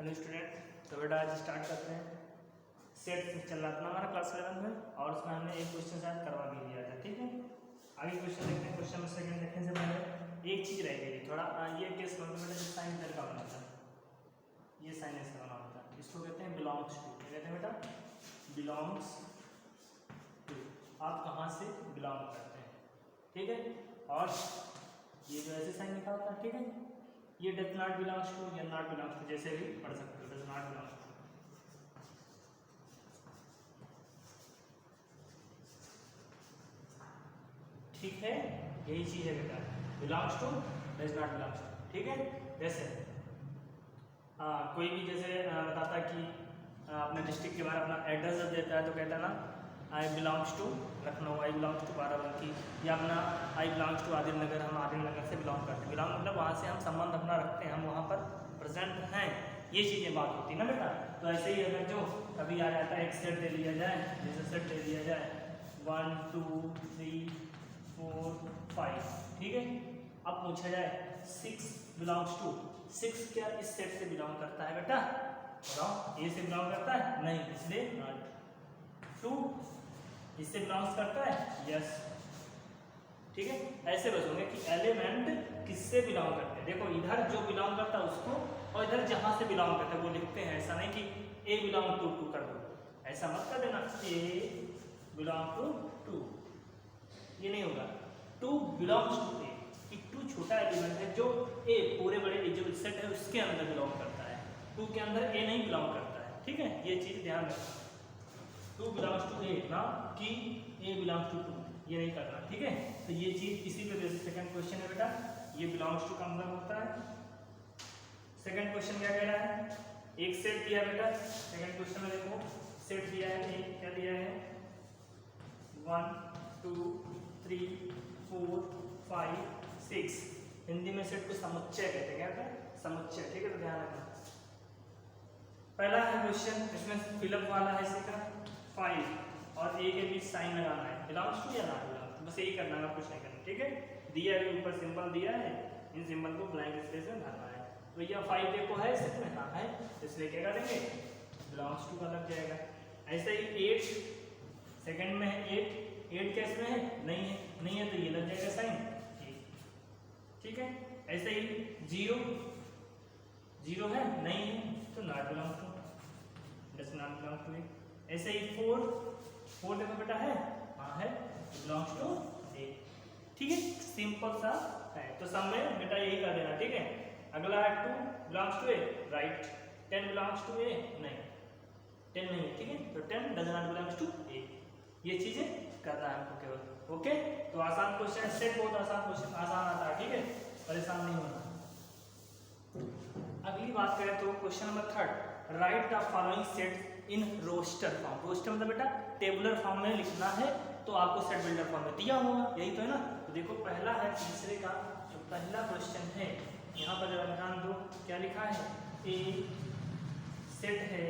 Hello student, तो बेटा आज स्टार्ट करते हैं। सेट चल रहा था हमारा क्लास 11 में और उसमें हमने एक क्वेश्चन शायद करवा भी दिया था। ठीक है, आगे क्वेश्चन देखते हैं। क्वेश्चन में सेकंड देखने से पहले एक चीज़ रह गई थोड़ा, ये केस करो बेटा, जब साइन इधर का बना था, ये साइन ऐसा बना होता है, इसको कहते हैं बिलोंग्स टू। क्या कहते हैं बेटा? Belongs to. आप कहाँ से बिलोंग करते हैं, ठीक है। और ये जो ऐसे साइन लिखा होता है, ठीक है, ये डज नॉट बिलोंग्स टू या नॉट बिलोंग्स टू जैसे भी पढ़ सकते हो, डज नॉट बिलोंग्स टू। ठीक है, यही चीज है बेटा, belongs to does not belongs to. ठीक है, जैसे कोई भी जैसे बताता है कि अपने डिस्ट्रिक्ट के बारे में अपना एड्रेस देता है तो कहता है ना I belongs to Lucknow, I belongs to Barabanki, या अपना I belongs to Adil Nagar, हम आदिल नगर से बिलोंग करते हैं। बिलोंग मतलब वहाँ से हम संबंध अपना रखते हैं, हम वहाँ पर प्रेजेंट हैं, ये चीज़ें बात होती है ना बेटा। तो ऐसे ही अगर जो कभी आ जाता है एक सेट दे लिया जाए, जैसे सेट दे दिया जाए 1 2 3 4 5, ठीक है। अब पूछा जाए 6 बिलोंग्स टू, 6 क्या इस सेट से बिलोंग करता है बेटा? बताओ, ए से बिलोंग करता है? नहीं, इसलिए नॉट। 2 इससे बिलोंग्स करता है? यस। ठीक है, ऐसे बचोगे कि एलिमेंट किससे बिलोंग करते हैं। देखो इधर जो बिलोंग करता है उसको, और इधर जहां से बिलोंग करता है वो लिखते हैं। ऐसा नहीं कि ए बिलोंग टू 2 कर दो, ऐसा मत कर देना ए बिलोंग टू 2, ये नहीं होगा। 2 बिलोंग्स टू ए, कि 2 छोटा एलिमेंट है जो ए पूरे बड़े जो सेट है उसके अंदर बिलोंग करता है, 2 के अंदर ए नहीं बिलोंग करता है। ठीक है, ये चीज ध्यान रखना, 2 बिलोंग्स टू ए, ना कि ए बिलोंग्स टू 2, ये नहीं करना। ठीक है, तो ये चीज इसी पे बेसिस सेकंड क्वेश्चन है बेटा, ये बिलोंग्स टू का मतलब होता है। सेकंड क्वेश्चन क्या कह रहा है? एक सेट दिया बेटा, सेकंड क्वेश्चन में देखो सेट दिया है, एक क्या दिया है 1 2 3 4 5 6। हिंदी में सेट को समुच्चय कहते हैं। क्या कहते हैं? समुच्चय। ठीक है, तो ध्यान रखना। पहला है क्वेश्चन, इसमें फिलअप वाला है इसी का 5 और ए के बीच साइन लगाना है, बिलोंग्स टू या नॉट बिलोंग्स टू, बस यही करना है, कुछ नहीं करना। ठीक है, दिया है ऊपर सिंबल दिया है, इन सिंबल को ब्लैंक स्पेस में भरना है। तो यह 5 देखो है सेट में, हाँ है, इसलिए क्या करेंगे बिलोंग्स टू का लग जाएगा। ऐसे ही 8 सेकंड में है, 8 क्या इसमें है? नहीं है, नहीं है तो ये लग जाएगा साइन। ठीक है, ऐसे ही 0 है, नहीं है तो not belong to, does not belong to A. ऐसे ही 4 देखो बेटा है, हाँ है, बिलोंग्स टू ए। ठीक है, सिंपल सा है, तो सब में बेटा यही कर देना। ठीक है, अगला है 2 belongs to A, right. 10 belongs to A, नहीं 10 नहीं है। ठीक है, तो 10 does not belongs to A, ये चीजें करना है हमको केवल। ओके, तो आसान क्वेश्चन, सेट बहुत आसान क्वेश्चन, आसान आता है। ठीक है, परेशान नहीं होना। अगली बात करें तो question number 3, write the following set in roster form. Roster मतलब बेटा टेबुलर फॉर्म में लिखना है, तो आपको सेट बिल्डर फॉर्म में दिया होगा, यही तो है ना। तो देखो पहला है तीसरे का जो पहला क्वेश्चन है, यहाँ पर जरा ध्यान दो, क्या लिखा है? ए सेट है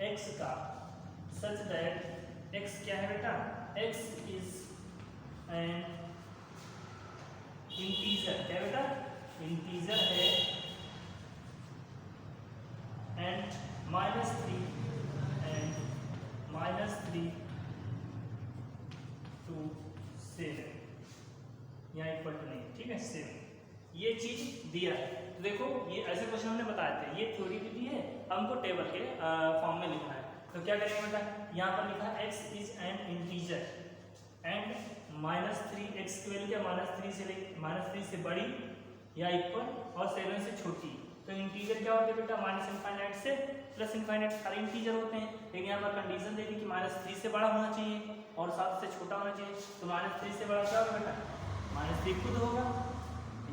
एक्स का सच दैट एक्स क्या है बेटा? X is an integer. क्या बेटा? इंटीजर है एंड -3 to 7, यहाँ इक्वल टू नहीं। ठीक है, 7 ये चीज दिया है। तो देखो ये ऐसे क्वेश्चन हमने बताए थे, ये थ्योरी भी दी है, हमको टेबल के फॉर्म में लिखना है। तो क्या करेंगे बेटा, यहाँ पर लिखा है x is an integer and -3, x की वैल्यू क्या -3 से बड़ी या इक्वल और 7 से छोटी। तो इंटीजर क्या होते हैं बेटा? -∞ से +∞, सारे इंटीजर होते हैं। लेकिन यहाँ पर कंडीशन देखिए कि -3 से बड़ा होना चाहिए और 7 से छोटा होना चाहिए। तो -3 से बड़ा क्या होगा बेटा? -3 खुद होगा,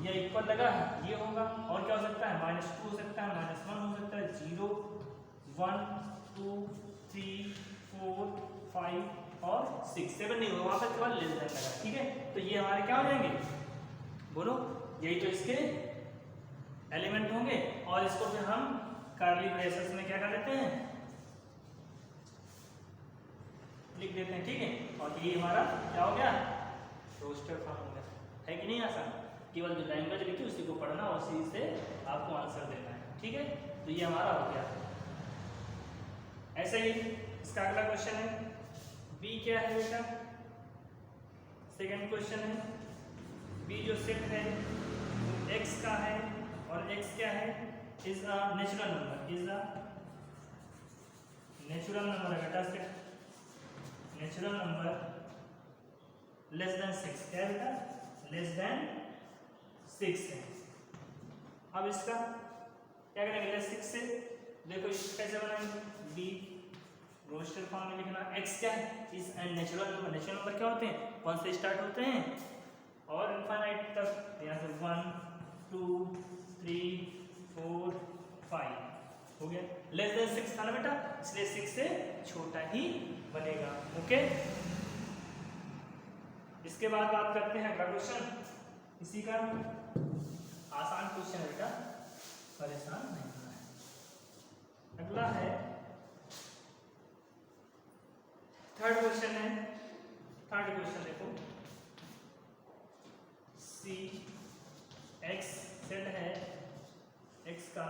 या इक्वल लगा है ये होगा, और क्या हो सकता है? -2 हो सकता है, -1 हो सकता है, 0 1 2 3 4 5 और 6 7 नहीं होगा, वहाँ पर केवल लेस देन लगा। ठीक है, तो ये हमारे क्या हो जाएंगे? बोलो, यही तो इसके एलिमेंट होंगे। और इसको फिर हम कर्ली ब्रेसेस में क्या कर देते हैं? लिख देते हैं। ठीक है, और ये हमारा क्या हो गया? रोस्टर फॉर्म हो गया। है कि नहीं आसान? केवल जो लैंग्वेज लिखी उसी को पढ़ना और उसी से आपको आंसर देना है। ठीक है, तो ये हमारा हो गया। ऐसे ही इसका अगला क्वेश्चन है बी क्या है बेटा, सेकंड क्वेश्चन है बी जो सेट है वो x का है और x क्या है, is a natural number, is a natural number है बेटा, set natural number less than 6, क्या है बेटा, लेस देन 6 है। अब इसका क्या करेंगे, लेस 6 से देखो इसको कैसे बनाएंगे, बी रोस्टर फॉर्म में लिखना, x क्या है, is an natural number, natural number क्या होते हैं, 1 से स्टार्ट होते हैं और इनफाइनाइट तक, यहाँ से 1 2 3 4 5 हो गया, लेस देन 6 था ना बेटा, इसलिए 6 से छोटा ही बनेगा। ओके, इसके बाद बात करते हैं अगला क्वेश्चन, इसी का आसान क्वेश्चन है बेटा, परेशान नहीं होना है। अगला है थर्ड क्वेश्चन है, थर्ड क्वेश्चन देखो, सी एक्स सेट है x का,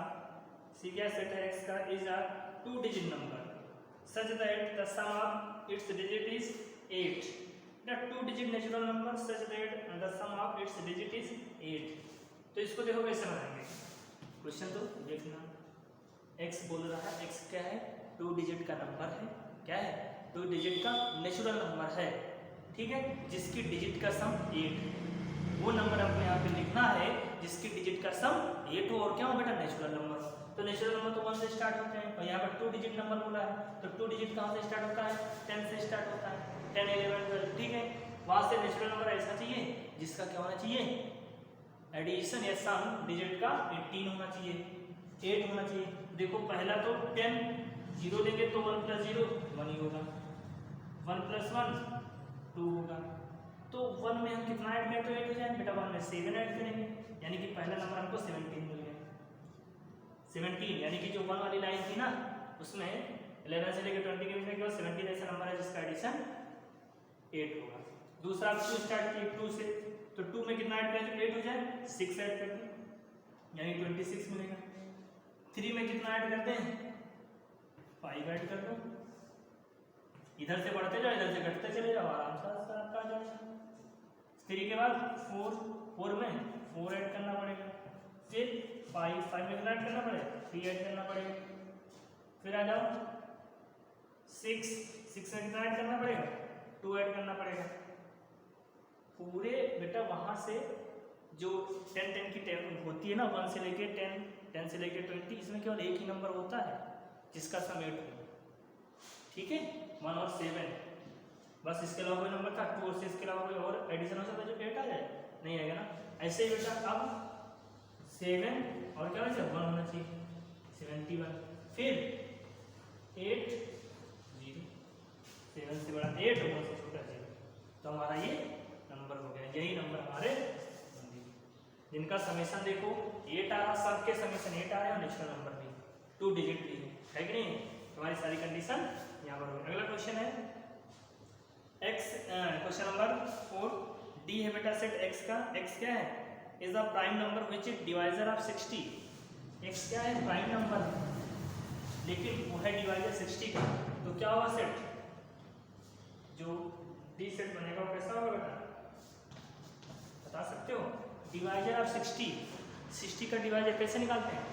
सी क्या सेट है x का, is a 2 digit number such that the sum of its digit is 8, the 2 digit natural number such that the sum of its digit is 8। तो इसको देखो कैसे बनाएंगे, क्वेश्चन तो देखना, x बोल रहा है, x क्या है, 2 डिजिट का नंबर है, क्या है, 2 डिजिट का नेचुरल नंबर है, ठीक है, जिसकी डिजिट का सम 8 है, वो नंबर आपको यहाँ पे लिखना है जिसकी डिजिट का सम 8 हो और क्या हो बेटा, नेचुरल नंबर। तो नेचुरल नंबर तो 1 से स्टार्ट होते हैं और यहाँ पर 2 डिजिट नंबर बोला है, तो 2 डिजिट कहाँ से स्टार्ट होता है, 10 से स्टार्ट होता है, 10 11 12, ठीक है, वहाँ से नेचुरल नंबर ऐसा चाहिए जिसका क्या होना चाहिए, एडिशन या सम डिजिट का 18 होना चाहिए, 8 होना चाहिए। देखो पहला तो 10 0 लेंगे तो 1 + 0 1 ही होगा, 1 + 1 2 होगा, तो 1 में हम कितना ऐड करें तो 8 हो जाए बेटा, 1 में 7 ऐड करेंगे, यानी कि पहला नंबर हमको 17 मिल गया, 17, यानी कि जो 1 वाली लाइन थी ना उसमें 11 से लेकर 20 के बीच में केवल 17 ऐसा नंबर है जिसका एडिशन 8 होगा। दूसरा आप 2 स्टार्ट किए 2 से, तो 2 में कितना ऐड करें तो 8 हो जाए, 6 ऐड कर दें यानी 26 मिलेगा। 3 में कितना ऐड करते हैं, 5 ऐड कर दो, इधर से बढ़ते जाओ इधर से घटते चले जाओ, आराम से आपका आ जाएगा। 3 के बाद 4 में 4 ऐड करना पड़ेगा, फिर 5 में कितना ऐड करना पड़ेगा, 3 ऐड करना पड़ेगा, फिर आ जाओ 6 में कितना ऐड करना पड़ेगा, 2 ऐड करना पड़ेगा। पूरे बेटा वहाँ से जो 10 की टेबल होती है ना, 1 से लेके 10 से लेके 20, इसमें केवल एक ही नंबर होता है जिसका सम 8 हो, ठीक है, 1 और 7, बस इसके अलावा कोई नंबर था 2 और 6 के अलावा कोई और एडिशन हो सकता है जो 8 आ जाए, नहीं आएगा ना। ऐसे ही बेटा अब 7 और क्या होना चाहिए, 1 होना चाहिए, 71, फिर 8 0, 7 से बड़ा 8 और 1 से छोटा 0, तो हमारा ये नंबर हो गया, यही नंबर हमारे जिनका समेशन देखो 8 आ रहा, सबके समेशन 8 आ रहे हैं और नेचुरल नंबर भी 2 डिजिट भी है कि नहीं, हमारी सारी कंडीशन यहाँ पर होगी। अगला क्वेश्चन है क्वेश्चन नंबर 4, डी है बेटा सेट x का, x क्या है, is the prime number which is divisor of 60, x क्या है, प्राइम नंबर है लेकिन वो है डिवाइजर 60 का, तो क्या होगा सेट, जो डी सेट बनेगा वो कैसा होगा बेटा, बता सकते हो, डिवाइजर ऑफ 60 का डिवाइजर कैसे निकालते हैं,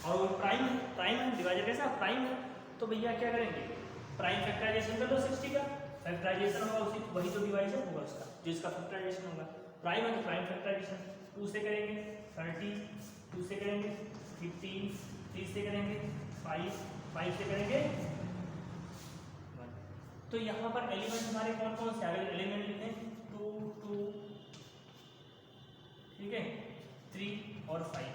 और वो प्राइम है, डिवाइजर कैसा प्राइम है, तो भैया क्या करेंगे, प्राइम फैक्टराइजेशन कर लो 60 का, फैक्टराइजेशन होगा उसी वही तो डिवाइजर होगा उसका, जो इसका फैक्टराइजेशन होगा, प्राइम है तो प्राइम फैक्टराइजेशन 2 से करेंगे, 30 2 से करेंगे, 15 3 से करेंगे, 5 से करेंगे 1। तो यहाँ पर एलिमेंट हमारे कौन कौन से, अगर एलिमेंट लिखें 2 2, ठीक है, 3 और 5।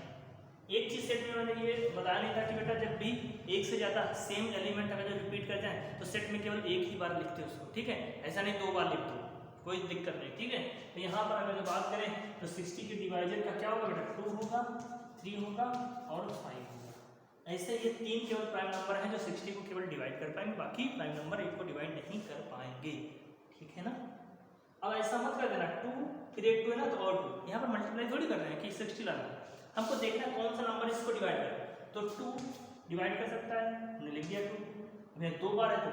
एक चीज सेट में मैंने ये बताया नहीं था कि बेटा जब भी एक से ज्यादा सेम एलिमेंट अगर जो रिपीट करते हैं तो सेट में केवल एक ही बार लिखते हैं उसको, ठीक है, ऐसा नहीं 2 बार लिख दो, कोई दिक्कत नहीं, ठीक है। तो यहाँ पर अगर जो बात करें तो 60 के डिवाइजर का क्या होगा बेटा, 2 होगा, 3 होगा और 5 होगा। ऐसे ये 3 केवल प्राइम नंबर हैं जो 60 को केवल डिवाइड कर पाएंगे, बाकी प्राइम नंबर 1 को डिवाइड नहीं कर पाएंगे, ठीक है ना। अब ऐसा मत कर देना 2 फिर 1 2 है ना तो और 2, यहाँ पर मल्टीप्लाई थोड़ी कर रहे हैं कि 60 लाना, हमको देखना कौन सा नंबर इसको डिवाइड करे, तो तो 2 डिवाइड कर सकता है, हमने लिख दिया 2। अगर 2 बार है तो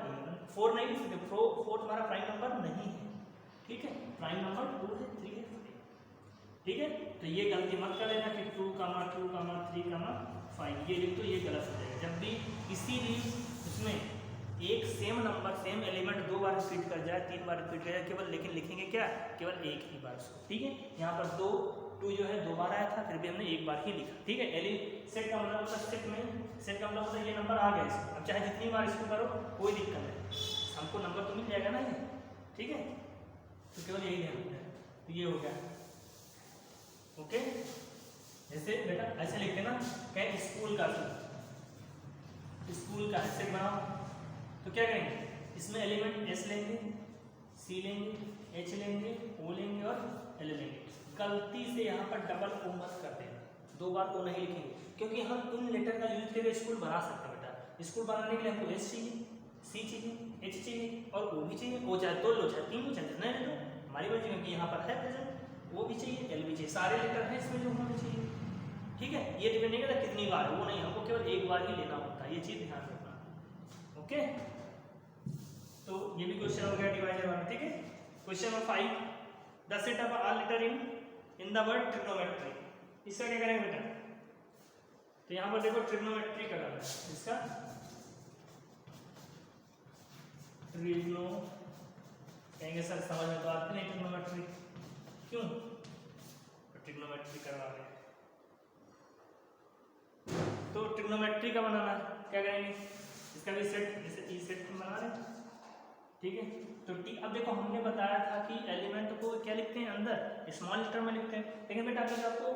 4 नहीं लिख सकते, 4 तुम्हारा प्राइम नंबर नहीं है, ठीक है, प्राइम नंबर 2 है, 3 है, 4, ठीक है। तो ये गलती मत कर लेना कि 2, 2, 3, 5 ये लिख दो, ये गलत हो जाएगा। जब भी किसी भी उसमें एक सेम नंबर सेम एलिमेंट 2 बार रिपीट कर जाए, 3 बार रिपीट कर जाए, केवल लेकिन लिखेंगे क्या, केवल एक ही बार उसको, ठीक है। यहाँ पर 2 जो है 2 बार आया था, फिर भी हमने एक बार ही लिखा, ठीक है। सेट का मतलब होता है सेट में, सेट का मतलब होता है ये नंबर आ गया इसमें, अब चाहे जितनी बार इसको करो कोई दिक्कत नहीं, हमको नंबर तो मिल जाएगा ना ये, ठीक है। तो केवल यही ध्यान रखना है, तो ये हो गया, ओके। जैसे बेटा ऐसे लिखते ना, कहें स्कूल का सेट बनाओ, तो क्या करेंगे, इसमें एलिमेंट एस लेंगे, सी लेंगे, एच लेंगे, ओ लेंगे और एल लेंगे। गलती से यहाँ पर डबल ओ मत कर देना, 2 बार ओ नहीं लिखेंगे, क्योंकि हम इन लेटर का यूज करके स्कूल बना सकते हैं बेटा। स्कूल बनाने के लिए हमको एस चाहिए, सी चाहिए, एच चाहिए और ओ भी चाहिए, ओ चाहे 2 लो चाहे 3 लो चाहे जितना ले लो, हमारी मर्जी, क्योंकि यहाँ पर है प्रेजेंट, वो भी चाहिए, एल भी चाहिए, सारे लेटर हैं इसमें जो होने चाहिए, ठीक है। ये डिपेंड नहीं करता कितनी बार, वो नहीं, हमको केवल एक बार ही लेना होता है, ये चीज ध्यान रखना, ओके। तो ये भी क्वेश्चन हो गया डिवाइजर वाला, ठीक है। Question number 5, the set of all letter in the word trigonometry, इसका क्या करेंगे बेटा, तो यहाँ पर देखो ट्रिग्नोमेट्री का करना है, इसका ट्रिग्नो कहेंगे सर समझ में तो आती नहीं ट्रिग्नोमेट्री, क्यों, ट्रिग्नोमेट्री करवा रहे हैं, तो ट्रिग्नोमेट्री का बनाना क्या करेंगे, इसका भी सेट जैसे ई सेट बना रहे, ठीक है। तो टी, अब देखो हमने बताया था कि एलिमेंट को क्या लिखते हैं अंदर स्मॉल लेटर में लिखते हैं, लेकिन बेटा अगर आपको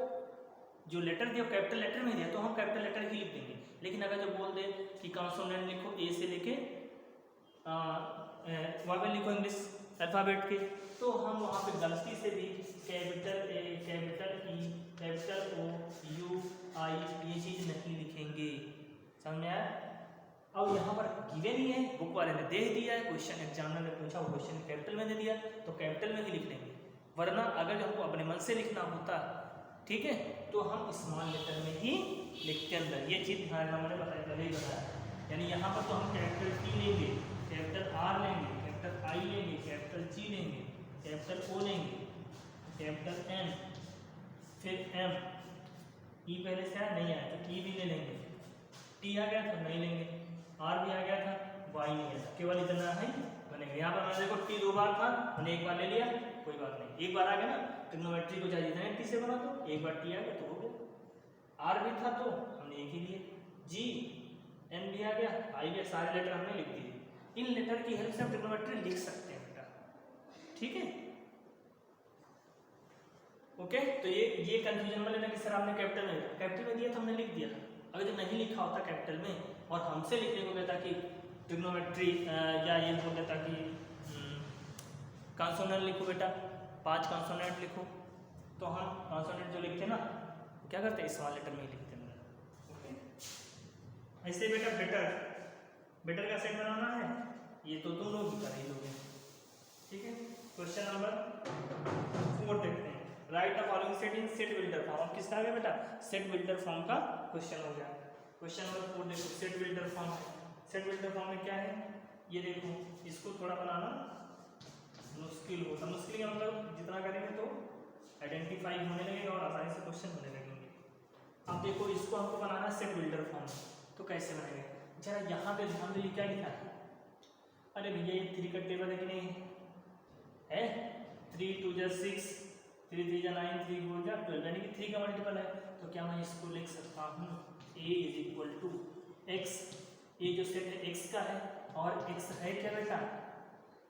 जो लेटर दिया कैपिटल लेटर में दिया तो हम कैपिटल लेटर ही लिख देंगे, लेकिन अगर जो बोल दे कि कॉन्सोनेंट लिखो ए से लेके वॉवेल लिखो इंग्लिश अल्फाबेट के, तो हम वहाँ पे गलती से भी capital A, capital E, capital O, U, I ये चीज़ नहीं लिखेंगे, समझ में आया। अब यहाँ पर गिवन ही है, बुक वाले ने दे दिया है, क्वेश्चन एग्जामिनर ने पूछा, वो क्वेश्चन कैपिटल में दे दिया तो कैपिटल में ही लिख लेंगे, वरना अगर हमको अपने मन से लिखना होता, ठीक है, तो हम स्मॉल लेटर में ही लिखते अंदर, ये चीज़ ध्यान रखना, मैंने बताया पहले ही बताया। यानी यहाँ पर तो हम कैपिटल टी लेंगे, कैपिटल आर लेंगे, कैपिटल आई लेंगे, कैपिटल जी लेंगे, कैपिटल ओ लेंगे, कैपिटल एन, फिर एम, ई पहले से आया नहीं आया तो ई भी ले लेंगे, टी आ गया तो नहीं लेंगे, आर भी आ गया था, वाई नहीं आया, केवल इतना ही बनेगा। यहाँ पर मैंने देखो टी 2 बार था, मैंने एक बार ले लिया, कोई बात नहीं, एक बार आ गया ना, ट्रिग्नोमेट्री को चाहिए जितना टी से बना दो, एक बार टी आ गया तो हो गया, आर भी था तो हमने एक ही लिए, जी एन भी आ गया, आई गया, सारे लेटर हमने लिख दिए। इन लेटर की हेल्प से हम ट्रिग्नोमेट्री लिख सकते हैं बेटा, ठीक है, ओके। तो ये कंफ्यूजन में लेना कि सर आपने कैपिटल में दिया तो हमने लिख दिया, अगर जो नहीं लिखा होता कैपिटल में और हमसे लिखने को कहता कि ट्रिग्नोमेट्री या ये बोल देता कि कॉन्सोनेंट लिखो बेटा, 5 कॉन्सोनेंट लिखो, तो हम कॉन्सोनेंट जो लिखते हैं ना क्या करते हैं स्मॉल लेटर में ही लिखते हैं, ओके। ऐसे बेटा बेटर का सेट बनाना है, ये तो तुम लोग ही कर ही लोगे, ठीक है। क्वेश्चन नंबर 4 देखते हैं, right the following set in set builder form. अब किसका आ गया बेटा, सेट बिल्डर फॉर्म का क्वेश्चन हो गया। क्वेश्चन नंबर 4 देखो, सेट बिल्डर फॉर्म है, सेट बिल्डर फॉर्म में क्या है, ये देखो, इसको थोड़ा बनाना मुश्किल होता, मुश्किल का मतलब जितना करेंगे तो आइडेंटिफाई होने लगेगा और आसानी से क्वेश्चन होने लगेंगे। अब देखो इसको हमको बनाना है सेट बिल्डर फॉर्म, तो कैसे बनेगा, जरा यहाँ पे ध्यान दीजिए क्या लिखा है, अरे भैया ये 3 का टेबल है कि नहीं है, 3 2 जा 6, 3 3 जा 9, 3 4 जा 12, यानी कि 3 का मल्टीपल है, तो क्या मैं इसको लिख सकता हूँ a = x, ये जो सेट है x का है और x है क्या बेटा,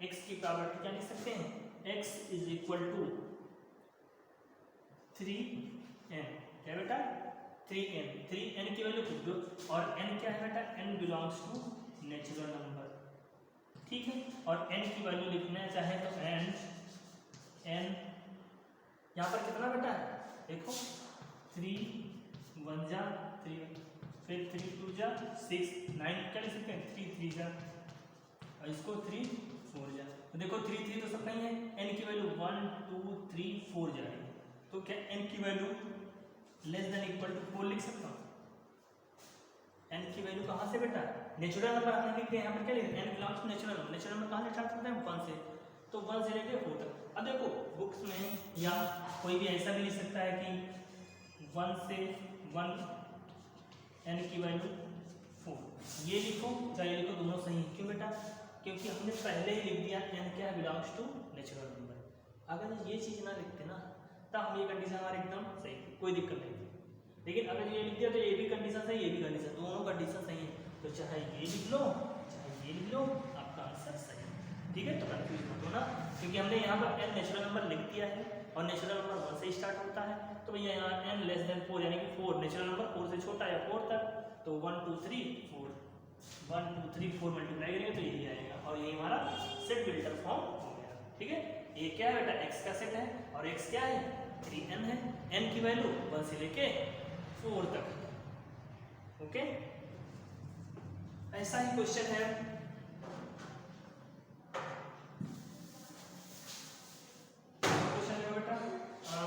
x की प्रॉपर्टी क्या लिख सकते हैं, x = 3n, क्या बेटा 3n की वैल्यू खुद दो, और n क्या है बेटा, n belongs to natural number, ठीक है। और n की वैल्यू लिखना चाहे तो n यहाँ पर कितना बेटा है, देखो 3 1 जा 3, फिर 3 2 जा 6, 9 क्या लिख सकते हैं, 3 3 जा, और इसको 3 4 जा, तो देखो 3 3 तो सब नहीं है, n की वैल्यू 1 2 3 4 जा रही है, तो क्या n की वैल्यू < 4 लिख सकता हूँ, की वैल्यू कहाँ से बेटा, नेचुरल नंबर हमने लिख दिया, यहाँ पर क्या लिखा n belongs to natural number, natural number कहाँ से स्टार्ट करते हैं 1 से, तो 1 से लेके 4 तक। अब देखो बुक्स में या कोई भी ऐसा भी लिख सकता है कि 1 से 1 n की वैल्यू 4, ये लिखो चाहे लिखो दोनों सही। क्यों बेटा, क्योंकि हमने पहले ही लिख दिया n क्या बिलोंग्स टू नेचुरल नंबर। अगर ये चीज ना लिखते ना तब हम ये कंडीशन हमारी एकदम सही थी, कोई दिक्कत नहीं थी। लेकिन अगर ये लिख दिया तो ये भी कंडीशन सही, ये भी कंडीशन, दोनों कंडीशन सही है, तो चाहे ये लिख लो चाहे ये लिख लो, आपका आंसर सही है। ठीक है, तो कंफ्यूज मत होना, क्योंकि हमने यहाँ पर n नेचुरल नंबर लिख दिया है और नेचुरल नंबर 1 से स्टार्ट होता है, तो भैया यहाँ n लेस देन 4 यानी कि 4 नेचुरल नंबर 4 से छोटा या 4 तक, तो 1 2 3 4 1 2 3 4 मल्टीप्लाई करेंगे तो यही आएगा, और यही हमारा सेट बिल्डर फॉर्म हो गया। ठीक है, ये क्या है बेटा, x का सेट है और x क्या है 3n है, n की वैल्यू 1 से लेके 4 तक। ओके, ऐसा ही क्वेश्चन है बेटा,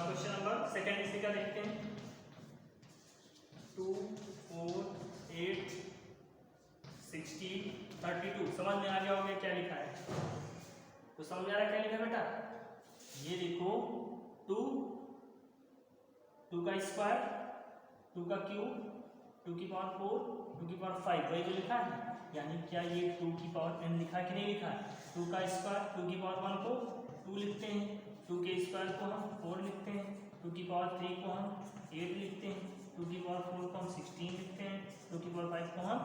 क्वेश्चन नंबर सेकंड इसी का देखते हैं। 2 4 8 16 32 समझ में आ गया होगा क्या लिखा है, तो समझ में आ रहा है क्या लिखा है बेटा, ये देखो 2 का स्क्वायर 2 का क्यूब 2 की पावर 4 2 की पावर 5 वही जो लिखा है, यानी क्या ये 2 की पावर n लिखा है कि नहीं लिखा है। 2 का स्क्वायर 2 की पावर 1 को 2 लिखते हैं, 2 के स्क्वायर को हम 4 लिखते हैं, 2 की पावर 3 को हम 8 लिखते हैं, 2 की पावर 4 को हम 16 लिखते हैं, 2 की पावर 5 को हम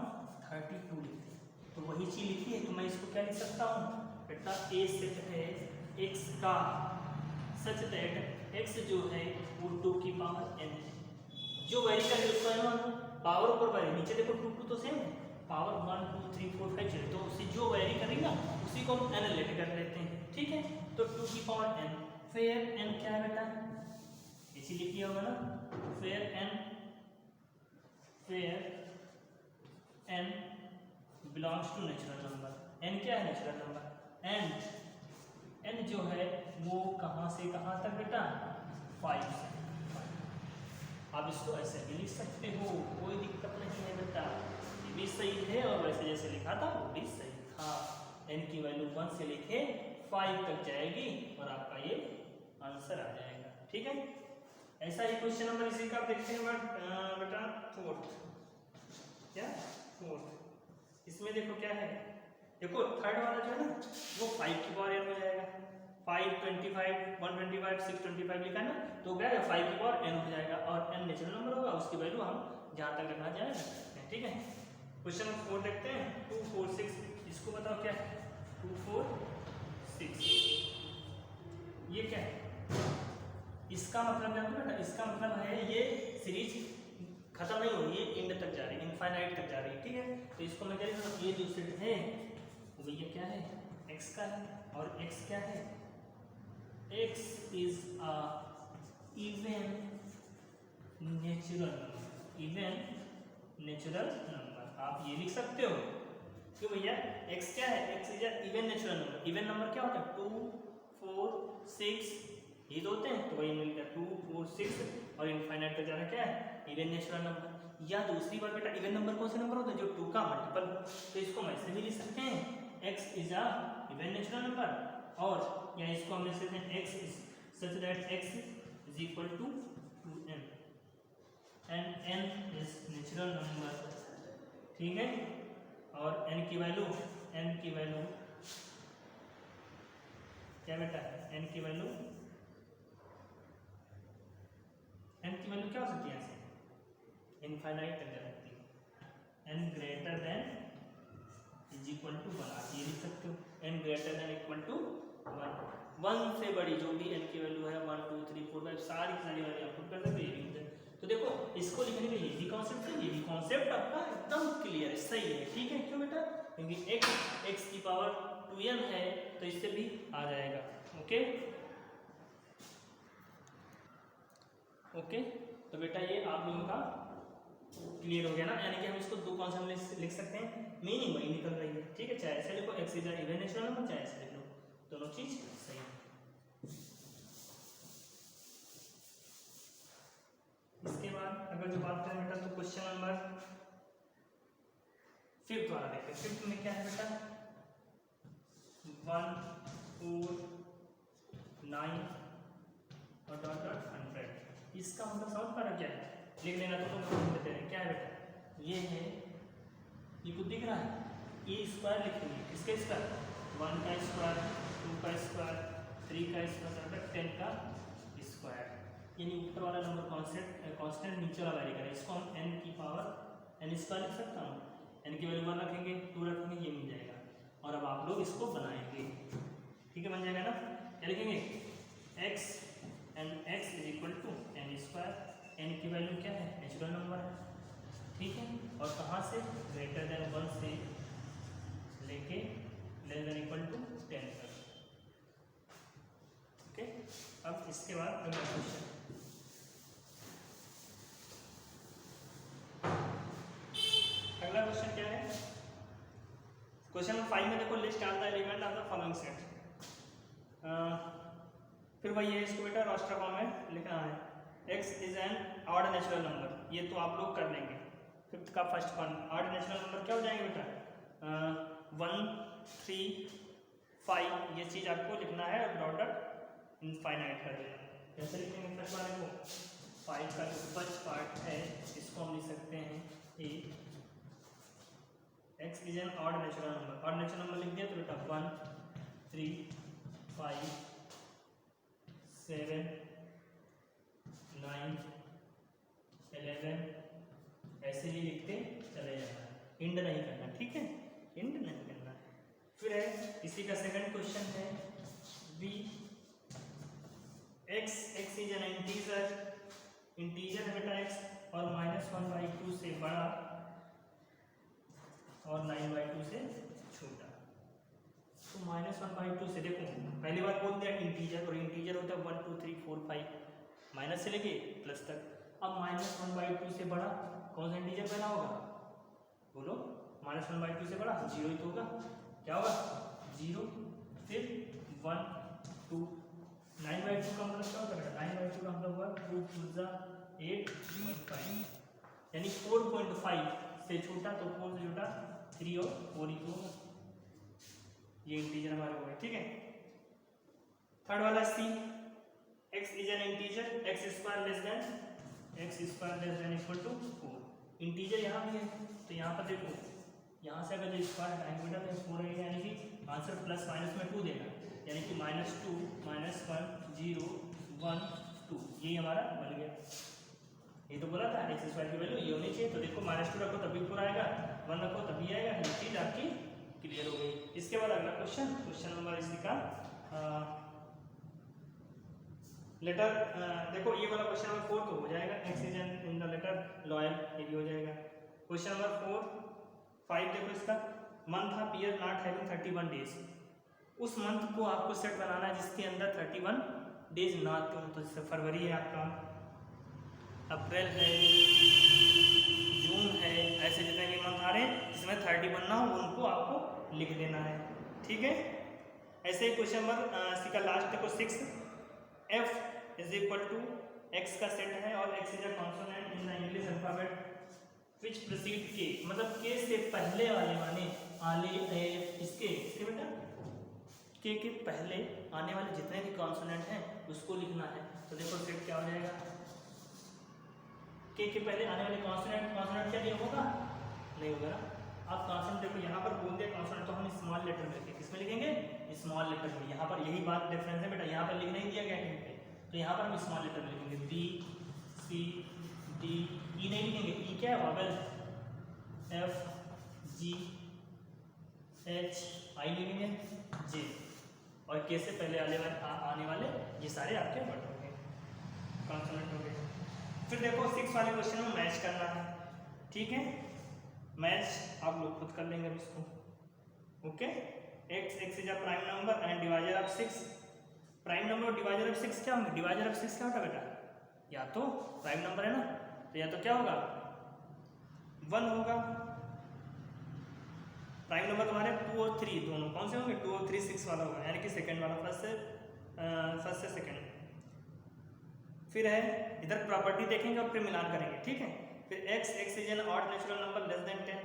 32 लिखते हैं। तो वही चीज लिखी है, तो मैं इसको क्या लिख सकता हूँ बेटा, ए सेट है x का सच दैट x जो है वो 2 की पावर n है, जो वैरी कर उसको है पावर ऊपर वैरी नीचे, देखो 2 2 तो सेम है, पावर 1 2 3 4 5 6, तो उसी जो वैरी करेंगे ना उसी को हम n लेट कर लेते हैं। ठीक है, तो 2 की पावर n, फिर n क्या है बेटा, इसीलिए किया होगा ना, फिर n belongs to natural number, n क्या है नेचुरल नंबर, n जो है वो कहाँ से कहाँ तक बेटा 5 से। आप इसको ऐसे भी लिख सकते हो, कोई दिक्कत नहीं है बेटा, ये भी सही है और वैसे जैसे लिखा था वो भी सही था। n की वैल्यू 1 से लेके 5 तक जाएगी और आपका ये आंसर आ जाएगा। ठीक है, ऐसा ही क्वेश्चन नंबर इसी का देखते हैं बेटा 4th, क्या 4th, इसमें देखो क्या है, देखो थर्ड वाला जो है ना वो 5 की पावर n हो जाएगा, 5 25 125 625 लिखा है ना, तो क्या है 5 की पावर n हो जाएगा और n नेचुरल नंबर होगा, उसकी वैल्यू हम जहाँ तक रखना जाए रख सकते हैं। ठीक है, क्वेश्चन नंबर 4 देखते हैं। 2 4 6, इसको बताओ क्या है, 2 4 6, ये क्या है, इसका मतलब जानते हो बेटा, इसका मतलब है ये सीरीज खत्म नहीं हो रही है, एंड तक जा रही है, इनफाइनाइट तक जा रही है। ठीक है, तो इसको मैं कह रहा हूँ ये जो सेट है वो भैया क्या है x का है, और x क्या है, x is a even natural number, even natural number आप ये लिख सकते हो। क्यों भैया, x क्या है, x is a even natural number, even number क्या होता है 2 4 6 ये तो होते हैं, तो वही मिलता है 2 4 6 और इनफाइनाइट तक जाना क्या है इवन नेचुरल नंबर। या दूसरी बात बेटा, इवन नंबर कौन से नंबर होता है जो 2 का मल्टीपल, तो इसको हम ऐसे भी लिख सकते हैं x is a even natural number, और या इसको हम लिख सकते हैं x is such that x is equal to 2n and n is natural number. ठीक है, और n की वैल्यू क्या बेटा, n की वैल्यू क्या हो सकती है, ऐसे इनफाइनाइट तक जा सकती है, n greater than is equal to 1 आप ये लिख सकते हो, n greater than equal to 1 से बड़ी जो भी n की वैल्यू है 1 2 3 4 5 सारी वैल्यू आप पुट कर सकते हो। तो देखो इसको लिखने में ये भी कॉन्सेप्ट है, ये भी कॉन्सेप्ट आपका एकदम क्लियर है, सही है। ठीक है, क्यों बेटा, क्योंकि x की पावर 2n है तो इससे भी आ जाएगा। ओके ओके, तो बेटा ये आप लोगों का क्लियर हो गया ना, यानी कि हम इसको दो कॉन्सेप्ट लिख सकते हैं, मीनिंग वही निकल रही है। ठीक है, चाहे ऐसे लिखो x is a even natural number, चाहे ऐसे लिख लो, दोनों चीज सही है। इसके बाद अगर जो बात करें बेटा, तो क्वेश्चन नंबर फिफ्थ वाला देखते हैं। फिफ्थ में क्या है बेटा 1 4 9 और डॉट डॉट 100। इसका मतलब समझ पा रहे हो क्या है, लिख लेना तो लोग देते हैं। क्या है बेटा ये है, ये कुछ दिख रहा है, ये स्क्वायर लिखेंगे, किसके स्क्वायर 1 का स्क्वायर 2 का स्क्वायर 3 का स्क्वायर 10 का स्क्वायर, यानी ऊपर वाला नंबर कांस्टेंट नीचे वाला वैरी करें। इसको हम n की पावर n स्क्वायर लिख सकता हूँ, n की वैल्यू 1 रखेंगे 2 रखेंगे, ये मिल जाएगा। और अब आप लोग इसको बनाएंगे, ठीक है, बन जाएगा ना। क्या लिखेंगे x and x is equal to n square, n की वैल्यू क्या है नेचुरल नंबर है, ठीक है, और कहाँ से ग्रेटर देन 1 से लेके लेस देन इक्वल टू 10 तक। ओके, अब इसके बाद अगला क्वेश्चन, अगला क्वेश्चन क्या है, क्वेश्चन 5 में देखो list of the element of the following set. फिर वही है, इसको बेटा रोस्टर फॉर्म में लिखना है। x is N odd natural number, ये तो आप लोग कर लेंगे। फिफ्थ का first one odd natural number क्या हो जाएंगे बेटा 1 3 5, ये चीज़ आपको लिखना है और डॉट डॉट इनफाइनाइट कर देना। कैसे लिखेंगे फर्स्ट वाले को, 5 का जो फर्स्ट पार्ट है इसको हम लिख सकते हैं ए, x is N odd natural number, odd natural number लिख दिया तो बेटा 1 3 5 7 9 11, ऐसे ही लिखते चले जाना, इंड नहीं करना, ठीक है, इंड नहीं करना। फिर है इसी का सेकंड क्वेश्चन है B, x is an integer है बेटा x, और -1/2 से बड़ा और 9/2 से छोटा। तो -1/2 से देखो पहली बार बोल दिया इंटीजर, और इंटीजर होता है 1 2 3 4 5 माइनस से लेके प्लस तक। अब -1/2 से बड़ा कौन सा इंटीजर पहला होगा, बोलो, -1/2 से बड़ा 0 ही तो होगा, क्या होगा 0, फिर 1 2, 9/2 का मतलब क्या होता है, 9/2 का मतलब हुआ 2 2 8.5, यानी 4.5 से छोटा, तो 4 से छोटा 3 और 4 ही तो होगा, ये इंटीजर हमारे हो गए, ठीक है। थर्ड वाला C, x is an integer, x square less than equal to 4, integer यहाँ भी है, तो यहाँ पर देखो, यहाँ से अगर जो स्क्वायर हटाएंगे बेटा तो 4 रहेगा, यानी कि आंसर प्लस माइनस में 2 देगा, यानी कि -2 -1 0 1 2, ये हमारा बन गया। ये तो बोला था x स्क्वायर की वैल्यू ये होनी चाहिए, तो देखो -2 रखो तभी 4 आएगा, 1 रखो तभी आएगा, ये चीज़ आपकी क्लियर हो गई। इसके बाद अगला क्वेश्चन नंबर इसी का लेटर, देखो ये वाला क्वेश्चन नंबर 4 तो हो जाएगा, x is in the letter loyal, ये भी हो जाएगा। क्वेश्चन नंबर 5 देखो इसका, month of year not having 31 days, उस मंथ को आपको सेट बनाना है जिसके अंदर 31 डेज ना हो, तो जैसे फरवरी है आपका, अप्रैल है, जून है, ऐसे जितने भी मंथ आ रहे हैं जिसमें 31 ना हो उनको आपको लिख देना है, ठीक है। ऐसे ही क्वेश्चन नंबर सी का लास्ट देखो 6, f is equal to x का सेट है और x is a consonant in the English alphabet which precede k, मतलब k से पहले वाले माने इसके बेटा k के पहले आने वाले जितने भी कॉन्सोनेंट हैं उसको लिखना है। तो देखो सेट क्या हो जाएगा, k के पहले आने वाले कॉन्सोनेंट क्या नहीं होगा, नहीं होगा ना। आप कॉन्सोनेंट देखो यहाँ पर बोल दिया कॉन्सोनेंट, तो हम स्मॉल लेटर में लिखेंगे, किसमें लिखेंगे स्मॉल लेटर में, यहाँ पर यही बात डिफरेंस है बेटा, यहाँ पर लिख नहीं दिया गया कहीं पे, तो यहाँ पर हम स्मॉल लेटर में लिखेंगे B C D, E नहीं लिखेंगे, E क्या है vowel, F G H I लिखेंगे J, और K से पहले आने वाले ये सारे आपके वर्ड होंगे, कॉन्सोनेंट हो गए। फिर देखो 6 वाले क्वेश्चन में मैच करना है, ठीक है, मैच आप लोग खुद कर लेंगे अब इसको, okay. x is a prime number and divisor of 6, prime number और डिवाइजर ऑफ 6 क्या होंगे, डिवाइजर ऑफ 6 क्या होगा बेटा, या तो प्राइम नंबर है ना, तो या तो क्या होगा 1 होगा, प्राइम नंबर तुम्हारे 2 और 3 दोनों कौन से होंगे, 2 और 3 6 वाला होगा, यानी कि सेकंड वाला, फर्स्ट से सेकंड। फिर है इधर प्रॉपर्टी देखेंगे और फिर मिलान करेंगे, ठीक है। फिर x is N odd natural number less than 10,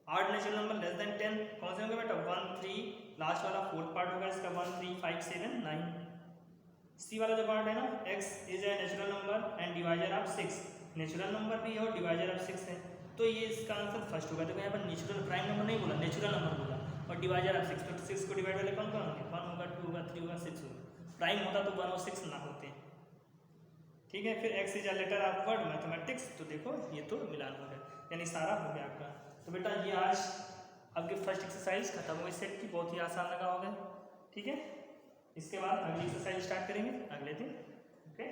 8 natural number less than 10 कौन से होंगे बेटा 1 3, लास्ट वाला फोर्थ पार्ट होगा इसका 1 3 5 7 9। सी वाला जो पार्ट है ना x is a natural number and divisor of 6, natural number भी है और डिवाइजर ऑफ 6 है, तो ये इसका आंसर फर्स्ट होगा। देखो यहाँ पर नेचुरल प्राइम नंबर नहीं बोला, नेचुरल नंबर बोला और डिवाइजर ऑफ 6, तो 6 को डिवाइड वाले कौन कौन होंगे 1 होगा 2 होगा 3 होगा 6 होगा। प्राइम होता तो 1 और 6 ना होते, ठीक है। फिर x is a letter of word mathematics, तो देखो ये तो मिलान हो गया, यानी सारा हो गया आपका। तो बेटा ये आज आपकी फर्स्ट एक्सरसाइज खत्म हुई सेट की, बहुत ही आसान लगा होगा, ठीक है। इसके बाद अगली एक्सरसाइज स्टार्ट करेंगे अगले दिन, ओके।